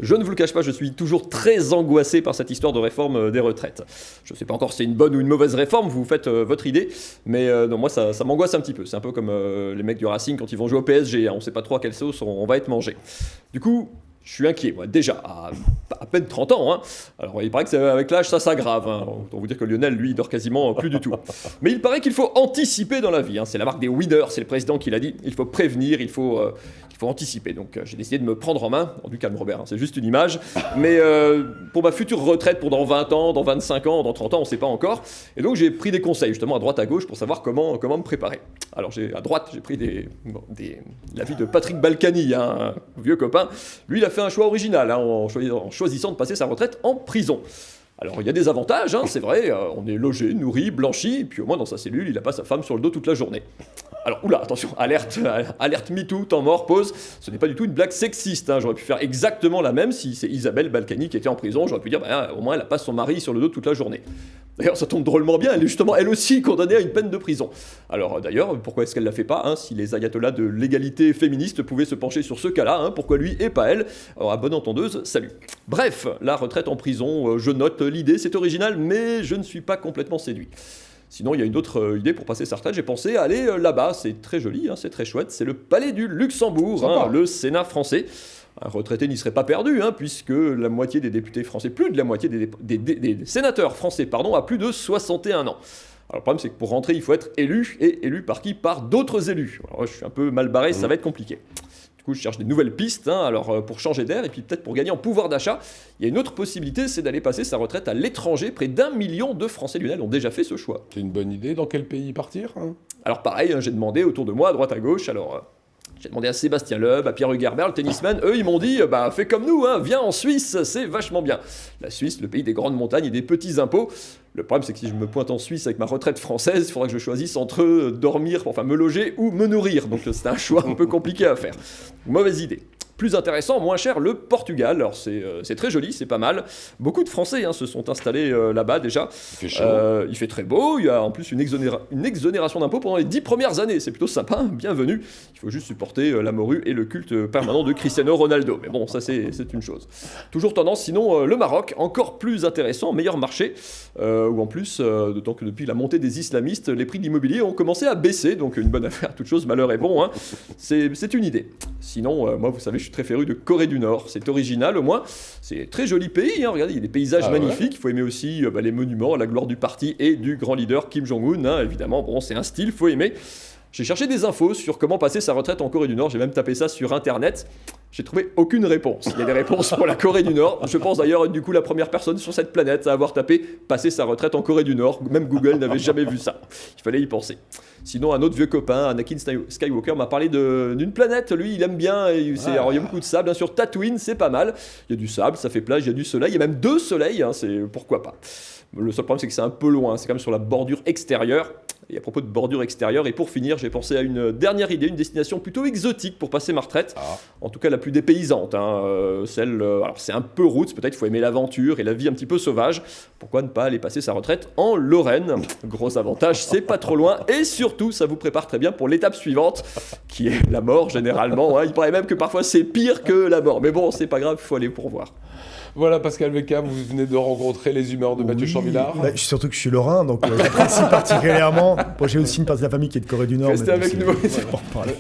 Je ne vous le cache pas, je suis toujours très angoissé par cette histoire de réforme des retraites. Je ne sais pas encore si c'est une bonne ou une mauvaise réforme, vous faites votre idée, mais non, moi ça m'angoisse un petit peu. C'est un peu comme les mecs du Racing quand ils vont jouer au PSG, hein, on ne sait pas trop à quelle sauce on va être mangé. Du coup, je suis inquiet, moi, déjà, à peine 30 ans. Hein. Alors, il paraît qu'avec l'âge, ça s'aggrave. Hein. Autant vous dire que Lionel, lui, il dort quasiment plus du tout. Mais il paraît qu'il faut anticiper dans la vie. Hein. C'est la marque des winners, c'est le président qui l'a dit. Il faut prévenir, il faut anticiper. Donc, j'ai décidé de me prendre en main. Du calme, Robert, hein, c'est juste une image. Mais pour ma future retraite, pour dans 20 ans, dans 25 ans, dans 30 ans, on ne sait pas encore. Et donc, j'ai pris des conseils, justement, à droite, à gauche, pour savoir comment me préparer. Alors, à droite, j'ai pris l'avis de Patrick Balkany, hein, un vieux copain. Lui, il a fait un choix original hein, en choisissant de passer sa retraite en prison. Alors il y a des avantages, hein, c'est vrai, on est logé, nourri, blanchi, et puis au moins dans sa cellule, il n'a pas sa femme sur le dos toute la journée. Alors, oula, attention, alerte MeToo, temps mort, pause, ce n'est pas du tout une blague sexiste, hein, j'aurais pu faire exactement la même si c'est Isabelle Balkany qui était en prison, j'aurais pu dire, au moins elle n'a pas son mari sur le dos toute la journée. D'ailleurs, ça tombe drôlement bien, elle est justement, elle aussi, condamnée à une peine de prison. Alors d'ailleurs, pourquoi est-ce qu'elle ne la fait pas hein, si les ayatollahs de l'égalité féministe pouvaient se pencher sur ce cas-là, hein, pourquoi lui et pas elle? Alors, à bonne entendeuse, salut. Bref, la retraite en prison, je note l'idée, c'est original, mais je ne suis pas complètement séduit. Sinon, il y a une autre idée pour passer sa retraite, j'ai pensé à aller là-bas, c'est très joli, hein, c'est très chouette, c'est le Palais du Luxembourg, hein, le Sénat français. Un retraité n'y serait pas perdu, hein, puisque la moitié des députés français, plus de la moitié des sénateurs français, a plus de 61 ans. Alors le problème c'est que pour rentrer, il faut être élu, et élu par qui? Par d'autres élus. Alors je suis un peu mal barré, ça va être compliqué. Du coup, je cherche des nouvelles pistes, hein, alors pour changer d'air, et puis peut-être pour gagner en pouvoir d'achat. Il y a une autre possibilité, c'est d'aller passer sa retraite à l'étranger. Près d'1 million de Français, Lionel, ont déjà fait ce choix. C'est une bonne idée, dans quel pays partir hein? Alors pareil, hein, j'ai demandé autour de moi, à droite à gauche, alors... J'ai demandé à Sébastien Loeb, à Pierre Hugerbert, le tennisman. Eux, ils m'ont dit, fais comme nous, hein, viens en Suisse, c'est vachement bien. La Suisse, le pays des grandes montagnes et des petits impôts. Le problème, c'est que si je me pointe en Suisse avec ma retraite française, il faudra que je choisisse entre dormir, enfin me loger ou me nourrir. Donc c'est un choix un peu compliqué à faire. Mauvaise idée. Plus intéressant, moins cher, le Portugal. Alors c'est très joli, c'est pas mal. Beaucoup de Français se sont installés là-bas déjà. Il fait chaud. Il fait très beau. Il y a en plus une exonération d'impôts pendant les 10 premières années. C'est plutôt sympa, hein, bienvenue. Il faut juste supporter la morue et le culte permanent de Cristiano Ronaldo. Mais bon, ça c'est une chose. Toujours tendance, sinon le Maroc, encore plus intéressant, meilleur marché. Où en plus, d'autant que depuis la montée des islamistes, les prix de l'immobilier ont commencé à baisser. Donc une bonne affaire, toute chose, malheur est bon. Hein. C'est une idée. Sinon, moi vous savez, je suis très féru de Corée du Nord. C'est original au moins. C'est très joli pays. Hein. Regardez, il y a des paysages magnifiques. Il faut aimer aussi les monuments, la gloire du parti et du grand leader Kim Jong-un. Hein. Évidemment, bon, c'est un style, il faut aimer. J'ai cherché des infos sur comment passer sa retraite en Corée du Nord. J'ai même tapé ça sur Internet. J'ai trouvé aucune réponse. Il y a des réponses pour la Corée du Nord. Je pense d'ailleurs être du coup la première personne sur cette planète à avoir tapé « passer sa retraite en Corée du Nord ». Même Google n'avait jamais vu ça. Il fallait y penser. Sinon, un autre vieux copain, Anakin Skywalker, m'a parlé d'une planète. Lui, il aime bien. Alors, il y a beaucoup de sable. Bien sûr, Tatooine, c'est pas mal. Il y a du sable, ça fait plage, il y a du soleil. Il y a même 2 soleils. Hein, pourquoi pas. Le seul problème, c'est que c'est un peu loin. C'est quand même sur la bordure extérieure. Et à propos de bordure extérieure, et pour finir, j'ai pensé à une dernière idée, une destination plutôt exotique pour passer ma retraite. En tout cas, la plus dépaysante. Hein, alors c'est un peu roots, peut-être, il faut aimer l'aventure et la vie un petit peu sauvage. Pourquoi ne pas aller passer sa retraite en Lorraine? Gros avantage, c'est pas trop loin. Et surtout, ça vous prépare très bien pour l'étape suivante, qui est la mort, généralement. Hein. Il paraît même que parfois, c'est pire que la mort. Mais bon, c'est pas grave, il faut aller pour voir. Voilà, Pascal Becca, vous venez de rencontrer les humeurs de Mathieu Chamillard. Surtout que je suis lorrain, donc j'apprécie particulièrement. Bon, j'ai aussi une partie de la famille qui est de Corée du Nord. Restez avec nous. C'est pour parler.